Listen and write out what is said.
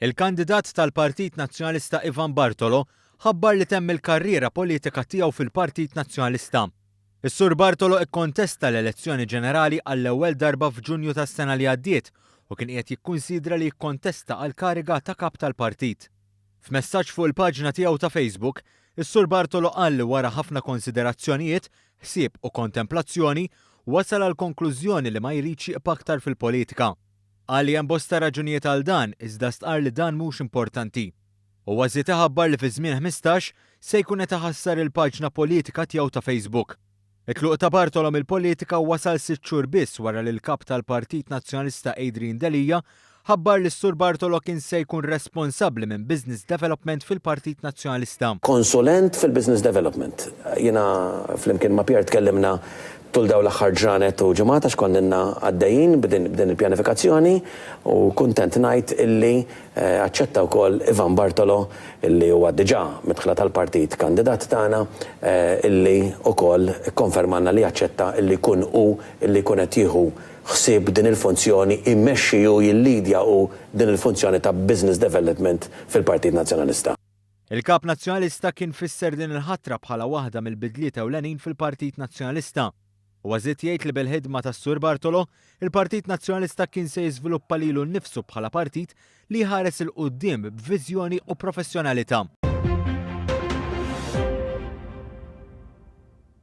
Il-kandidat tal-Partit Nazzjonalista Ivan Bartolo ħabbar li temm il-karriera politika tiegħu fil-Partit Nazzjonalista. Is-Sur Bartolo ikkontesta l-elezzjoni ġenerali għall-ewwel darba f'Ġunju tas-sena li għaddiet u kien qiegħed jikkunsidra li jikkontesta għal kariga ta' kap tal-partit. F'messaġġ fuq il-paġna tiegħu ta' Facebook, is-Sur Bartolo qal li wara ħafna konsiderazzjonijiet, ħsieb u kontemplazzjoni wasal għal konklużjoni li ma jridx jibqa' aktar fil-politika. Qal li hemm bosta raġunijiet għal dan iżda stqarr li dan mhux importanti. U għażiet iħabbar li fi żmien 15 se jkun qed iħassar il-paġna politika tiegħu ta' Facebook. It-tluq ta' Bartolo mill-politika wasal 6 xhur biss wara li l-kap tal-Partit Nazzjonalista Adrian Delija ħabbar li s-Sur Bartolo kien se jkun responsabbli minn business development fil-Partit Nazzjonalista. Konsulent fil-business development. Jiena flimkien ma' Pierre tkellimna tul daw l-aħħar ġranet u ġimgħat għax konna għaddejjin b'din il-pjanifikazzjoni u kuntent ngħid illi aċċetta wkoll Ivan Bartolo illi huwa diġà midħla tal-partit kandidat tagħna illi wkoll ikkonfermanna li aċċetta illi jkun illi jkun qed jieħu ħsieb din il-funzjoni immexxi u jillidja din il-funzjoni ta' business development fil-Partit Nazzjonalista. Il-kap nazzjonalista kien fisser din il-ħatra bħala waħda mill-bidliet ewlenin fil-Partit Nazzjonalista. U għażiet jgħid li bil-ħidma tas-Sur Bartolo, il-Partit Nazzjonalista kien se jiżviluppa lilu nnifsu bħala partit li ħares il-qudiem b'viżjoni u professjonalità.